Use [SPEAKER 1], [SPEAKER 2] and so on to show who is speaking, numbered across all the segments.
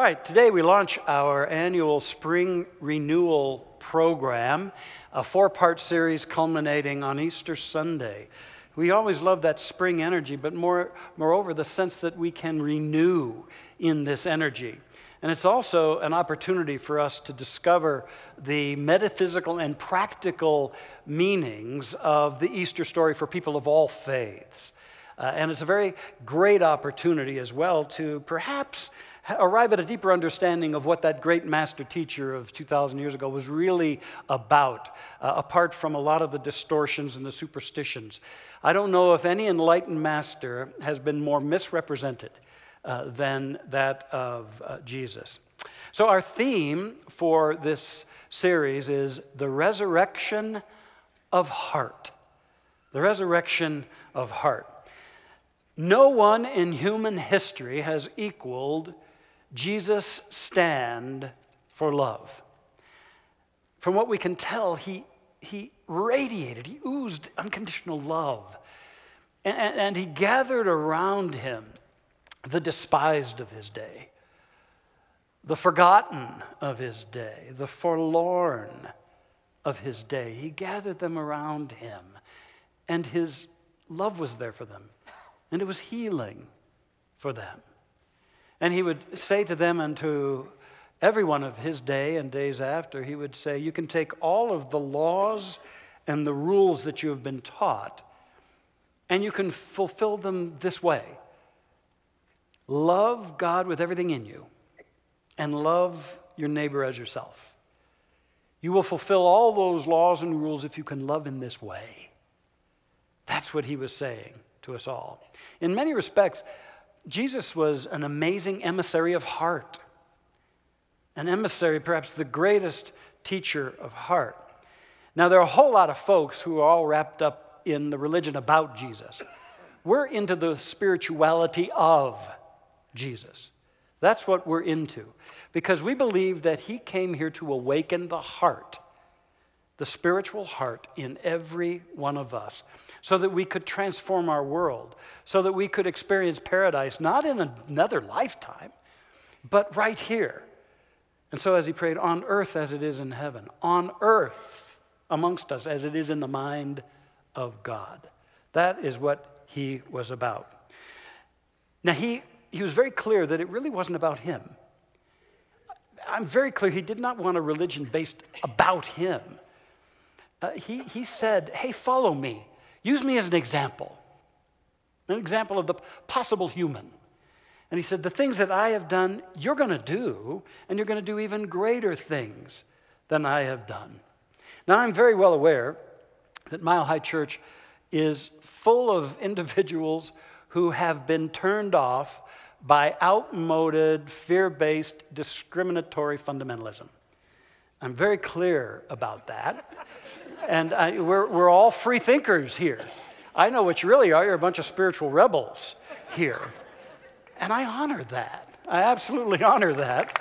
[SPEAKER 1] All right, today we launch our annual Spring Renewal program, a 4-part series culminating on Easter Sunday. We always love that spring energy, but moreover, the sense that we can renew in this energy. And it's also an opportunity for us to discover the metaphysical and practical meanings of the Easter story for people of all faiths. And it's a very great opportunity as well to perhaps arrive at a deeper understanding of what that great master teacher of 2,000 years ago was really about, apart from a lot of the distortions and the superstitions. I don't know if any enlightened master has been more misrepresented than that of Jesus. So our theme for this series is the resurrection of heart. The resurrection of heart. No one in human history has equaled Jesus' stand for love. From what we can tell, he radiated, he oozed unconditional love. And he gathered around him the despised of his day, the forgotten of his day, the forlorn of his day. He gathered them around him, and his love was there for them, and it was healing for them. And he would say to them and to everyone of his day and days after, he would say, you can take all of the laws and the rules that you have been taught, and you can fulfill them this way. Love God with everything in you, and love your neighbor as yourself. You will fulfill all those laws and rules if you can love in this way. That's what he was saying to us all. In many respects, Jesus was an amazing emissary of heart. An emissary, perhaps the greatest teacher of heart. Now, there are a whole lot of folks who are all wrapped up in the religion about Jesus. We're into the spirituality of Jesus. That's what we're into. Because we believe that he came here to awaken the heart, the spiritual heart in every one of us, so that we could transform our world, so that we could experience paradise, not in another lifetime, but right here. And so as he prayed, on earth as it is in heaven, on earth amongst us as it is in the mind of God. That is what he was about. Now he was very clear that it really wasn't about him. I'm very clear he did not want a religion based about him. He said, hey, follow me. Use me as an example of the possible human. And he said, the things that I have done, you're going to do, and you're going to do even greater things than I have done. Now, I'm very well aware that Mile High Church is full of individuals who have been turned off by outmoded, fear-based, discriminatory fundamentalism. I'm very clear about that. And we're all free thinkers here. I know what you really are. You're a bunch of spiritual rebels here. And I honor that. I absolutely honor that.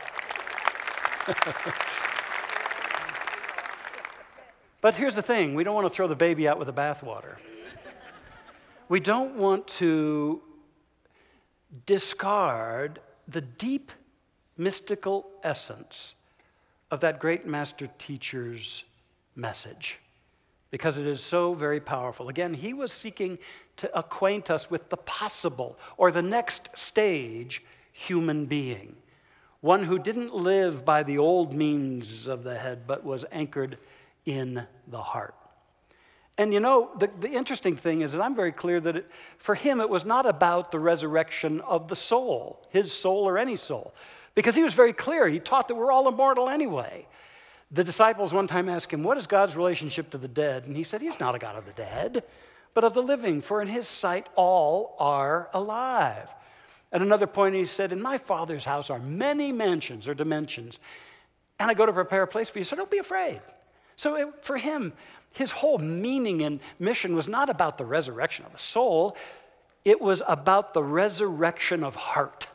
[SPEAKER 1] But here's the thing. We don't want to throw the baby out with the bathwater. We don't want to discard the deep mystical essence of that great master teacher's message, because it is so very powerful. Again, he was seeking to acquaint us with the possible or the next stage human being, one who didn't live by the old means of the head, but was anchored in the heart. And you know, the interesting thing is that I'm very clear that for him it was not about the resurrection of the soul, his soul or any soul, because he was very clear. He taught that we're all immortal anyway. The disciples one time asked him, what is God's relationship to the dead? And he said, he's not a God of the dead, but of the living, for in his sight all are alive. At another point he said, in my Father's house are many mansions or dimensions, and I go to prepare a place for you, so don't be afraid. So for him, his whole meaning and mission was not about the resurrection of the soul, it was about the resurrection of heart.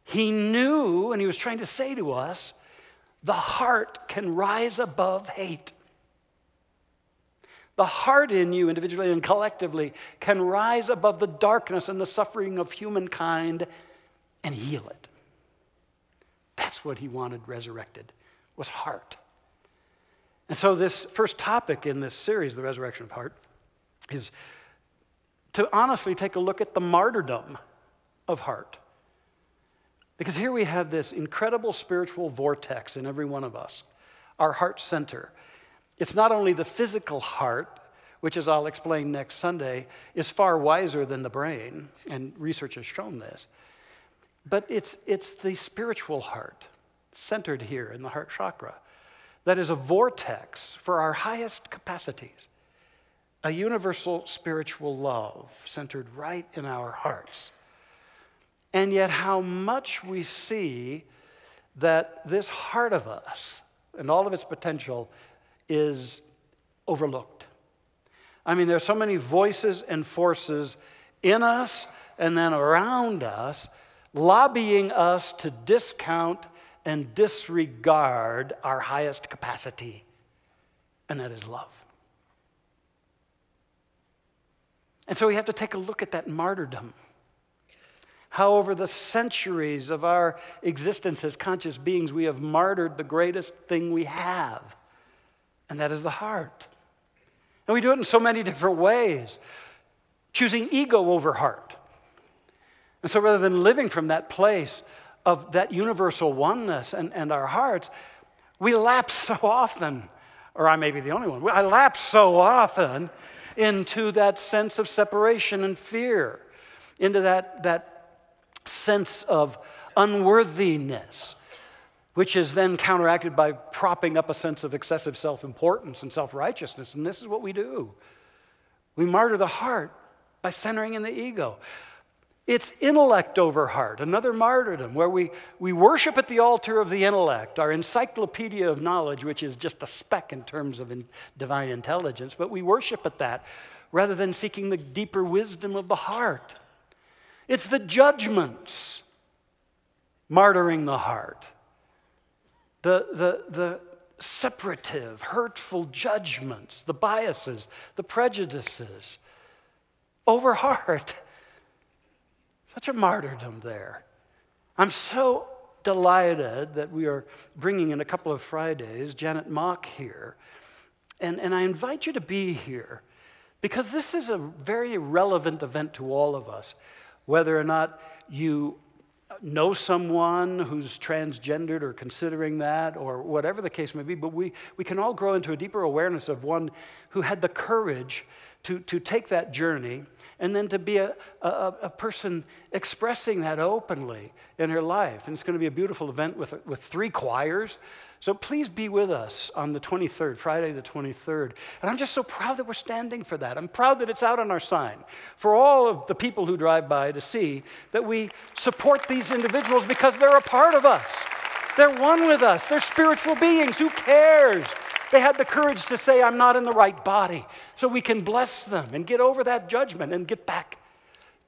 [SPEAKER 1] He knew, and he was trying to say to us, the heart can rise above hate. The heart in you, individually and collectively, can rise above the darkness and the suffering of humankind and heal it. That's what he wanted resurrected, was heart. And so this first topic in this series, the resurrection of heart, is to honestly take a look at the martyrdom of heart. Because here we have this incredible spiritual vortex in every one of us, our heart center. It's not only the physical heart, which, as I'll explain next Sunday, is far wiser than the brain, and research has shown this, but it's the spiritual heart, centered here in the heart chakra, that is a vortex for our highest capacities, a universal spiritual love centered right in our hearts. And yet how much we see that this heart of us and all of its potential is overlooked. I mean, there's so many voices and forces in us and then around us lobbying us to discount and disregard our highest capacity, and that is love. And so we have to take a look at that martyrdom. How over the centuries of our existence as conscious beings, we have martyred the greatest thing we have, and that is the heart. And we do it in so many different ways, choosing ego over heart. And so rather than living from that place of that universal oneness and our hearts, we lapse so often, or I may be the only one, I lapse so often into that sense of separation and fear, into that sense of unworthiness, which is then counteracted by propping up a sense of excessive self-importance and self-righteousness. And this is what we do. We martyr the heart by centering in the ego. It's intellect over heart, another martyrdom, where we worship at the altar of the intellect, our encyclopedia of knowledge, which is just a speck in terms of divine intelligence, but we worship at that rather than seeking the deeper wisdom of the heart. It's the judgments martyring the heart, the separative, hurtful judgments, the biases, the prejudices over heart. Such a martyrdom there. I'm so delighted that we are bringing in a couple of Fridays Janet Mock here. And I invite you to be here because this is a very relevant event to all of us, whether or not you know someone who's transgendered or considering that or whatever the case may be, but we can all grow into a deeper awareness of one who had the courage to take that journey and then to be a person expressing that openly in her life. And it's going to be a beautiful event with 3 choirs. So please be with us on the 23rd, Friday the 23rd. And I'm just so proud that we're standing for that. I'm proud that it's out on our sign for all of the people who drive by to see that we support these individuals because they're a part of us. They're one with us. They're spiritual beings. Who cares? They had the courage to say, I'm not in the right body. So we can bless them and get over that judgment and get back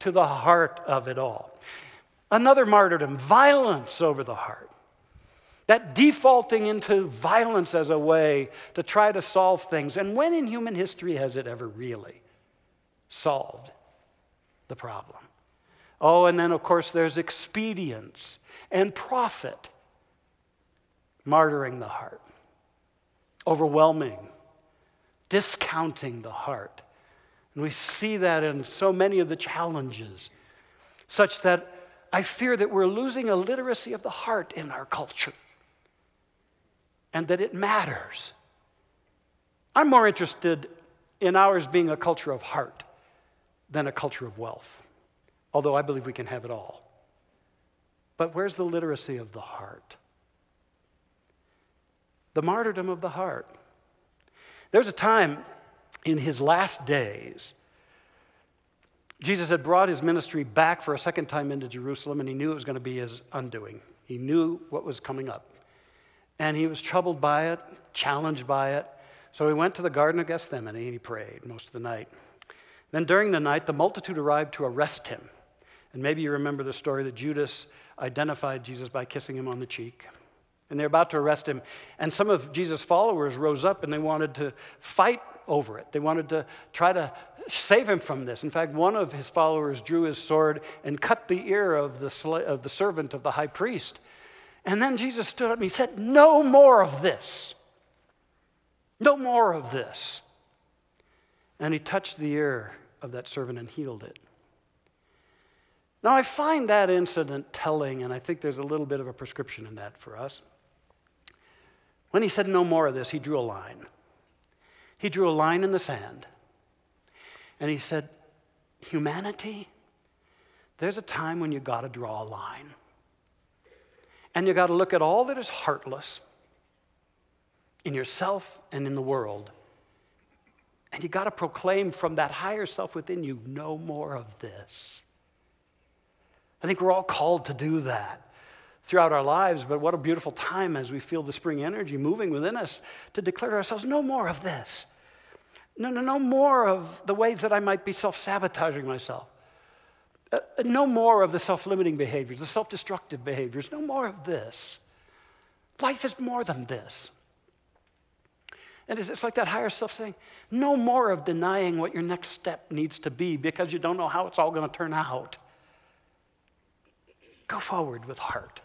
[SPEAKER 1] to the heart of it all. Another martyrdom, violence over the heart. That defaulting into violence as a way to try to solve things. And when in human history has it ever really solved the problem? Oh, and then of course there's expedience and profit martyring the heart. Overwhelming, discounting the heart. And we see that in so many of the challenges, such that I fear that we're losing a literacy of the heart in our culture, and that it matters. I'm more interested in ours being a culture of heart than a culture of wealth, although I believe we can have it all. But where's the literacy of the heart? The martyrdom of the heart. There's a time in his last days, Jesus had brought his ministry back for a second time into Jerusalem, and he knew it was going to be his undoing. He knew what was coming up. And he was troubled by it, challenged by it. So he went to the Garden of Gethsemane and he prayed most of the night. Then during the night, the multitude arrived to arrest him. And maybe you remember the story that Judas identified Jesus by kissing him on the cheek. And they're about to arrest him. And some of Jesus' followers rose up and they wanted to fight over it. They wanted to try to save him from this. In fact, one of his followers drew his sword and cut the ear of the servant of the high priest. And then Jesus stood up and he said, no more of this. No more of this. And he touched the ear of that servant and healed it. Now, I find that incident telling, and I think there's a little bit of a prescription in that for us. When he said no more of this, he drew a line. He drew a line in the sand. And he said, humanity, there's a time when you got to draw a line. And you got to look at all that is heartless in yourself and in the world. And you got to proclaim from that higher self within you, no more of this. I think we're all called to do that throughout our lives, but what a beautiful time as we feel the spring energy moving within us to declare to ourselves, no more of this. No more of the ways that I might be self-sabotaging myself. No more of the self-limiting behaviors, the self-destructive behaviors. No more of this. Life is more than this. And it's like that higher self saying, no more of denying what your next step needs to be because you don't know how it's all going to turn out. Go forward with heart.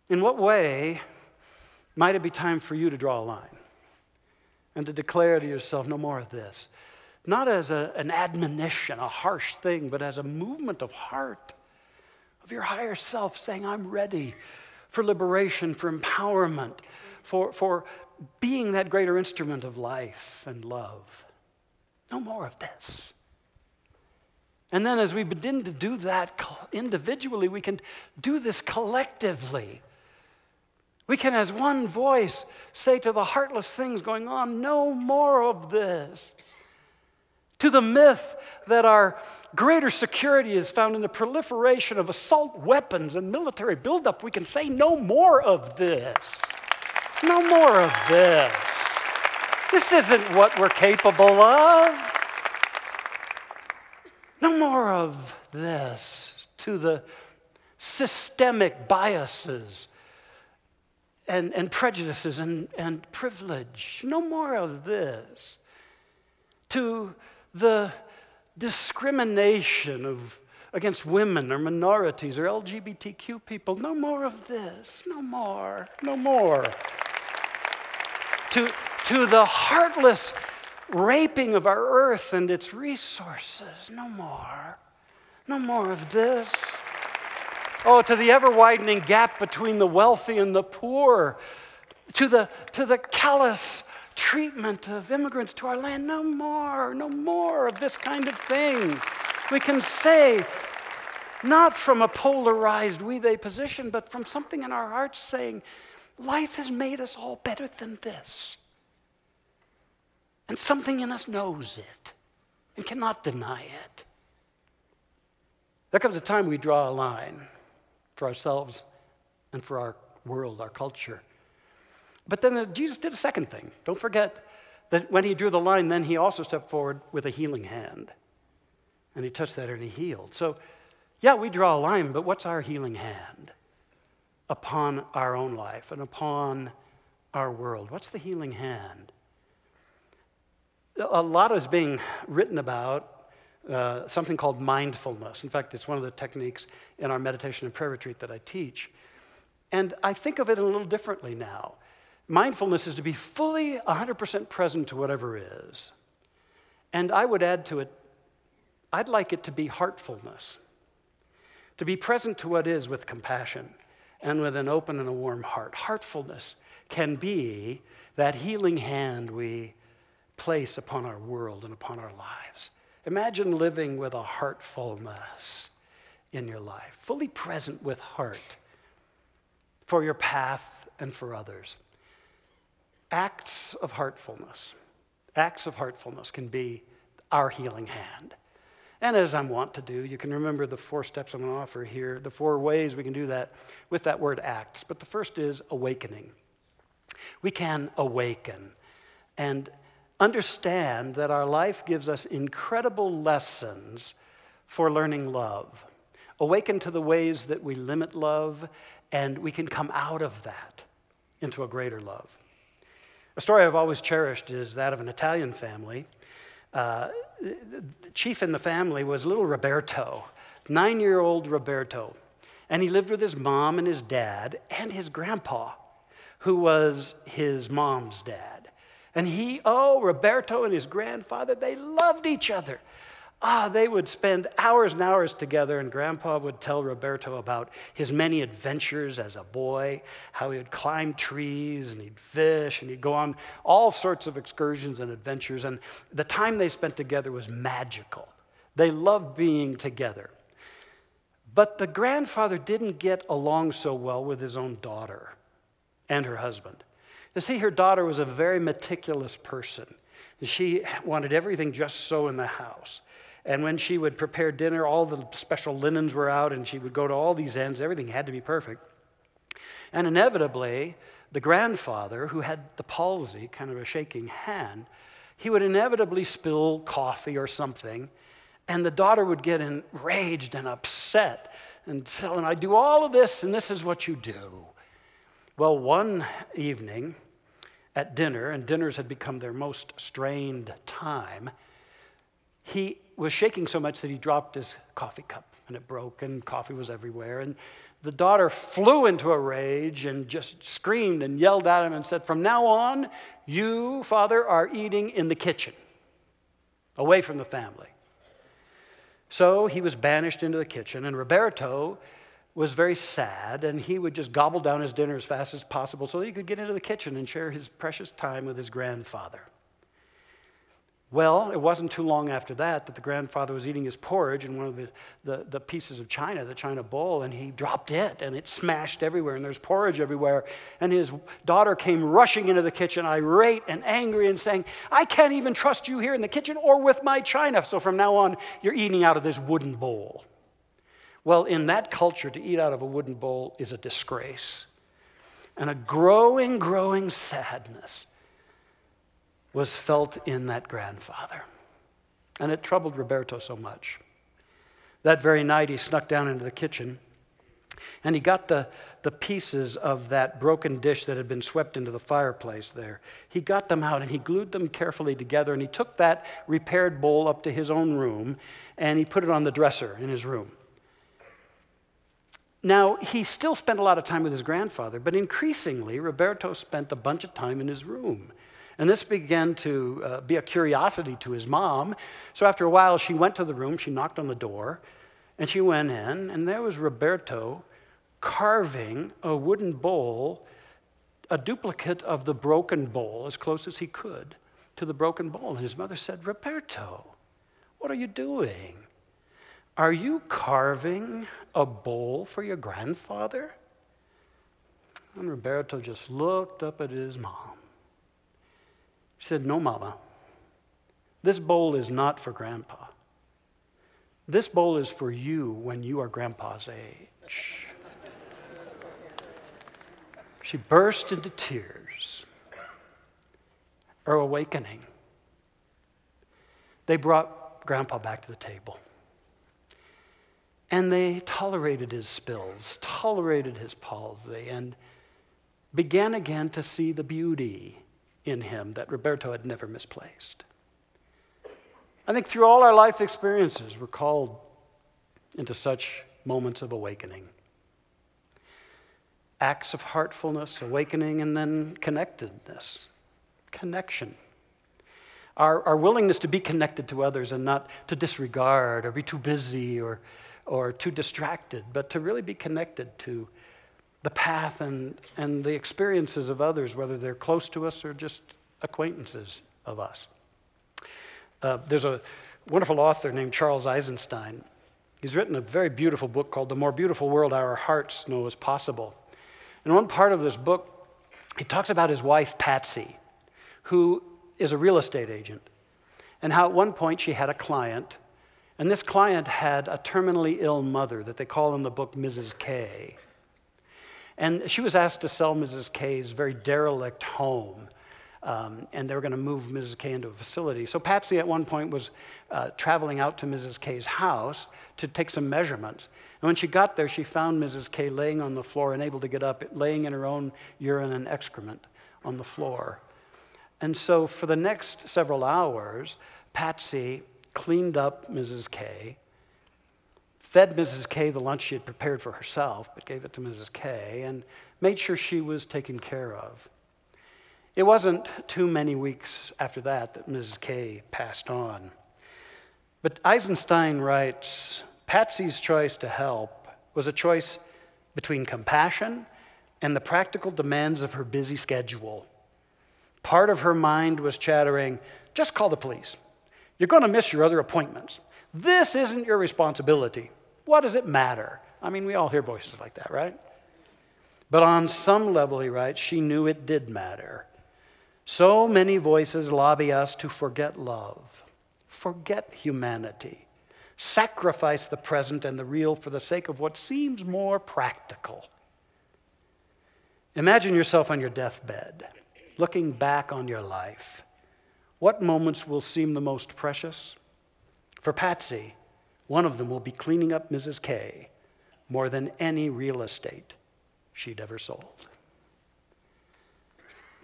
[SPEAKER 1] In what way might it be time for you to draw a line and to declare to yourself, no more of this? Not as an admonition, a harsh thing, but as a movement of heart, of your higher self saying, I'm ready for liberation, for empowerment, for being that greater instrument of life and love. No more of this. And then as we begin to do that individually, we can do this collectively. We can, as one voice, say to the heartless things going on, no more of this. To the myth that our greater security is found in the proliferation of assault weapons and military buildup, we can say no more of this. No more of this. This isn't what we're capable of. No more of this. To the systemic biases and prejudices and privilege. No more of this. To the discrimination against women or minorities or LGBTQ people. No more of this. No more. No more. To the heartless raping of our earth and its resources. No more. No more of this. Oh, to the ever-widening gap between the wealthy and the poor. To the callous treatment of immigrants to our land. No more of this kind of thing. We can say, not from a polarized we-they position, but from something in our hearts saying, life has made us all better than this. And something in us knows it and cannot deny it. There comes a time we draw a line for ourselves and for our world, our culture. But then Jesus did a second thing. Don't forget that when he drew the line, then he also stepped forward with a healing hand. And he touched that and he healed. So, yeah, we draw a line, but what's our healing hand upon our own life and upon our world? What's the healing hand? A lot is being written about something called mindfulness. In fact, it's one of the techniques in our meditation and prayer retreat that I teach. And I think of it a little differently now. Mindfulness is to be fully 100% present to whatever is. And I would add to it, I'd like it to be heartfulness. To be present to what is with compassion and with an open and a warm heart. Heartfulness can be that healing hand we place upon our world and upon our lives. Imagine living with a heartfulness in your life, fully present with heart for your path and for others. Acts of heartfulness can be our healing hand. And as I'm wont to do, you can remember the 4 steps I'm going to offer here, the 4 ways we can do that with that word acts. But the first is awakening. We can awaken and understand that our life gives us incredible lessons for learning love. Awaken to the ways that we limit love, and we can come out of that into a greater love. A story I've always cherished is that of an Italian family. The chief in the family was little Roberto, 9-year-old Roberto. And he lived with his mom and his dad and his grandpa, who was his mom's dad. And Roberto and his grandfather, they loved each other. They would spend hours and hours together, and Grandpa would tell Roberto about his many adventures as a boy, how he would climb trees, and he'd fish, and he'd go on all sorts of excursions and adventures, and the time they spent together was magical. They loved being together. But the grandfather didn't get along so well with his own daughter and her husband. You see, her daughter was a very meticulous person. She wanted everything just so in the house. And when she would prepare dinner, all the special linens were out, and she would go to all these ends. Everything had to be perfect. And inevitably, the grandfather, who had the palsy, kind of a shaking hand, he would inevitably spill coffee or something, and the daughter would get enraged and upset and tell him, I do all of this, and this is what you do. Well, one evening at dinner, and dinners had become their most strained time, he was shaking so much that he dropped his coffee cup, and it broke, and coffee was everywhere. And the daughter flew into a rage and just screamed and yelled at him and said, from now on, you, Father, are eating in the kitchen, away from the family. So he was banished into the kitchen, and Roberto was very sad, and he would just gobble down his dinner as fast as possible so that he could get into the kitchen and share his precious time with his grandfather. Well, it wasn't too long after that the grandfather was eating his porridge in one of the pieces of china, the china bowl, and he dropped it, and it smashed everywhere, and there's porridge everywhere. And his daughter came rushing into the kitchen, irate and angry, and saying, I can't even trust you here in the kitchen or with my china, so from now on, you're eating out of this wooden bowl. Well, in that culture, to eat out of a wooden bowl is a disgrace. And a growing sadness was felt in that grandfather. And it troubled Roberto so much. That very night, he snuck down into the kitchen, and he got the pieces of that broken dish that had been swept into the fireplace there. He got them out, and he glued them carefully together, and he took that repaired bowl up to his own room, and he put it on the dresser in his room. Now, he still spent a lot of time with his grandfather, but increasingly, Roberto spent a bunch of time in his room. And this began to be a curiosity to his mom. So after a while, she went to the room, she knocked on the door, and she went in, and there was Roberto carving a wooden bowl, a duplicate of the broken bowl, as close as he could to the broken bowl. And his mother said, Roberto, what are you doing? Are you carving a bowl for your grandfather? And Roberto just looked up at his mom. She said, no, Mama, this bowl is not for Grandpa. This bowl is for you when you are Grandpa's age. She burst into tears. Her awakening. They brought Grandpa back to the table. And they tolerated his spills, tolerated his palsy, and began again to see the beauty in him that Roberto had never misplaced. I think through all our life experiences, we're called into such moments of awakening. Acts of heartfulness, awakening, and then connectedness, connection. Our willingness to be connected to others and not to disregard or be too busy or too distracted, but to really be connected to the path and the experiences of others, whether they're close to us or just acquaintances of us. There's a wonderful author named Charles Eisenstein. He's written a very beautiful book called The More Beautiful World Our Hearts Know Is Possible. In one part of this book, he talks about his wife, Patsy, who is a real estate agent, and how at one point she had a client, and this client had a terminally ill mother that they call in the book Mrs. K. And she was asked to sell Mrs. K's very derelict home, and they were going to move Mrs. K into a facility. So Patsy at one point was traveling out to Mrs. K's house to take some measurements. And when she got there, she found Mrs. K laying on the floor, unable to get up, laying in her own urine and excrement on the floor. And so for the next several hours, Patsy cleaned up Mrs. K, fed Mrs. K the lunch she had prepared for herself, but gave it to Mrs. K, and made sure she was taken care of. It wasn't too many weeks after that Mrs. K passed on. But Eisenstein writes, Patsy's choice to help was a choice between compassion and the practical demands of her busy schedule. Part of her mind was chattering, just call the police. You're going to miss your other appointments. This isn't your responsibility. What does it matter? I mean, we all hear voices like that, right? But on some level, he writes, she knew it did matter. So many voices lobby us to forget love, forget humanity, sacrifice the present and the real for the sake of what seems more practical. Imagine yourself on your deathbed, looking back on your life. What moments will seem the most precious? For Patsy, one of them will be cleaning up Mrs. K more than any real estate she'd ever sold.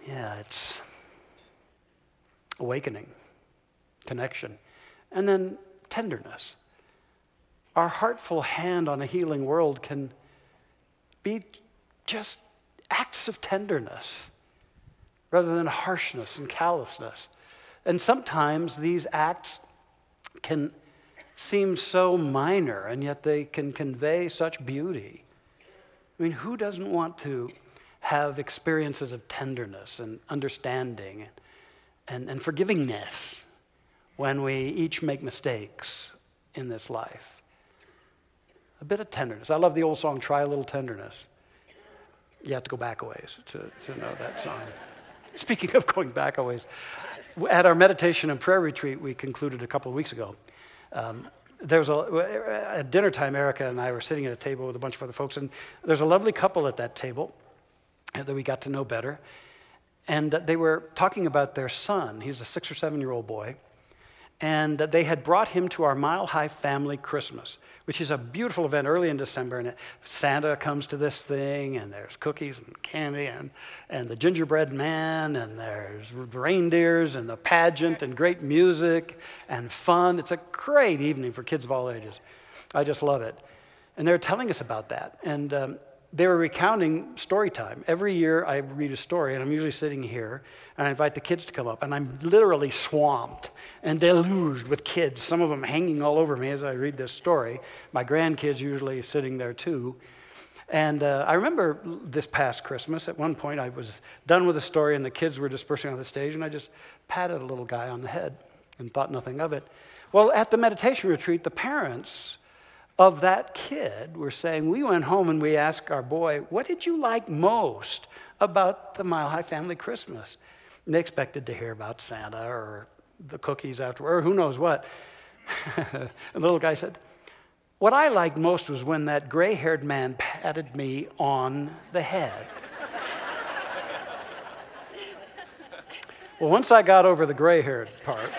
[SPEAKER 1] Yeah, it's awakening, connection, and then tenderness. Our heartful hand on a healing world can be just acts of tenderness rather than harshness and callousness. And sometimes these acts can seem so minor, and yet they can convey such beauty. I mean, who doesn't want to have experiences of tenderness and understanding and forgivingness when we each make mistakes in this life? A bit of tenderness. I love the old song, Try a Little Tenderness. You have to go back a ways to know that song. Speaking of going back a ways, at our meditation and prayer retreat we concluded a couple of weeks ago, at dinner time, Erica and I were sitting at a table with a bunch of other folks, and there's a lovely couple at that table that we got to know better. And they were talking about their son. He's a 6 or 7-year-old boy. And they had brought him to our Mile High Family Christmas, which is a beautiful event early in December. And Santa comes to this thing, and there's cookies and candy and the gingerbread man, and there's reindeers and a pageant and great music and fun. It's a great evening for kids of all ages. I just love it. And they were telling us about that. And they were recounting story time. Every year I read a story, and I'm usually sitting here, and I invite the kids to come up, and I'm literally swamped and deluged with kids, some of them hanging all over me as I read this story. My grandkids usually sitting there too. And I remember this past Christmas, at one point I was done with the story, and the kids were dispersing on the stage, and I just patted a little guy on the head and thought nothing of it. Well, at the meditation retreat, the parents of that kid were saying, we went home and we asked our boy, what did you like most about the Mile High Family Christmas? And they expected to hear about Santa or the cookies afterward, or who knows what. And the little guy said, what I liked most was when that gray-haired man patted me on the head. Well, once I got over the gray-haired part,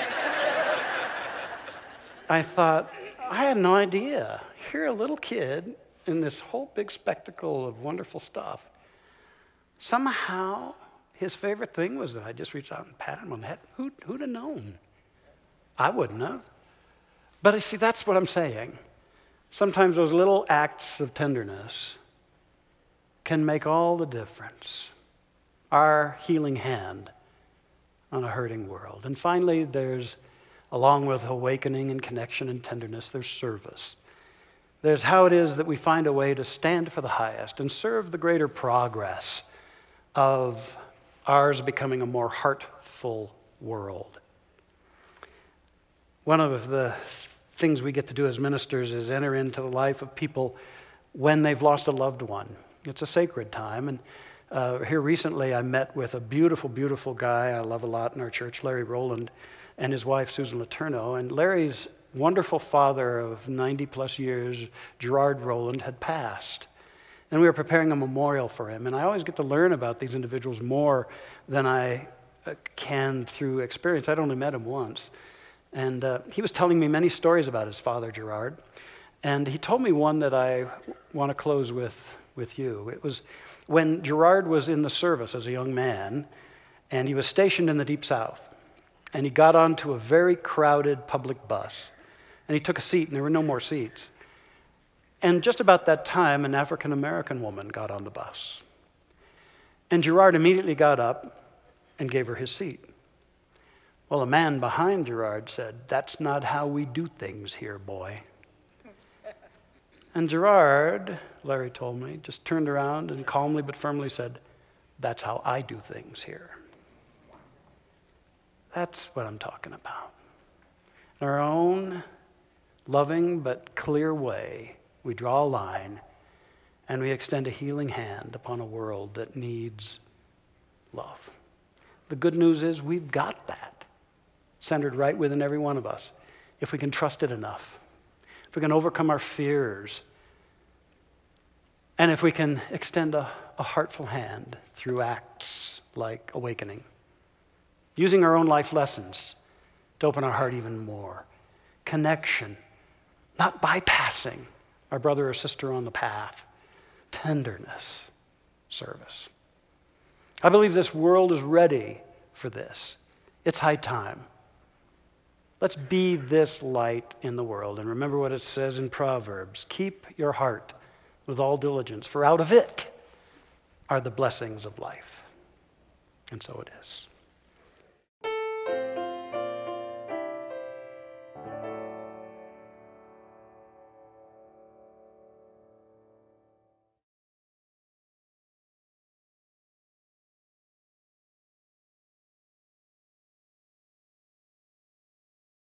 [SPEAKER 1] I thought, I had no idea. Here, a little kid in this whole big spectacle of wonderful stuff. Somehow, his favorite thing was that I just reached out and patted him on the head. Who'd have known? I wouldn't have. But you see, that's what I'm saying. Sometimes those little acts of tenderness can make all the difference. Our healing hand on a hurting world. And finally, there's, along with awakening and connection and tenderness, there's service. There's how it is that we find a way to stand for the highest and serve the greater progress of ours becoming a more heartful world. One of the things we get to do as ministers is enter into the life of people when they've lost a loved one. It's a sacred time. And here recently I met with a beautiful, beautiful guy I love a lot in our church, Larry Rowland, and his wife, Susan Letourneau. And Larry's wonderful father of 90-plus years, Gerard Rowland, had passed. And we were preparing a memorial for him. And I always get to learn about these individuals more than I can through experience. I'd only met him once. And he was telling me many stories about his father, Gerard. And he told me one that I want to close with you. It was when Gerard was in the service as a young man, and he was stationed in the Deep South. And he got onto a very crowded public bus. And he took a seat, and there were no more seats. And just about that time, an African-American woman got on the bus. And Gerard immediately got up and gave her his seat. Well, a man behind Gerard said, "That's not how we do things here, boy." And Gerard, Larry told me, just turned around and calmly but firmly said, "That's how I do things here." That's what I'm talking about. In our own loving but clear way, we draw a line and we extend a healing hand upon a world that needs love. The good news is we've got that centered right within every one of us, if we can trust it enough, if we can overcome our fears, and if we can extend a heartful hand through acts like awakening, using our own life lessons to open our heart even more, connection, not bypassing our brother or sister on the path, tenderness, service. I believe this world is ready for this. It's high time. Let's be this light in the world. And remember what it says in Proverbs: keep your heart with all diligence, for out of it are the blessings of life. And so it is.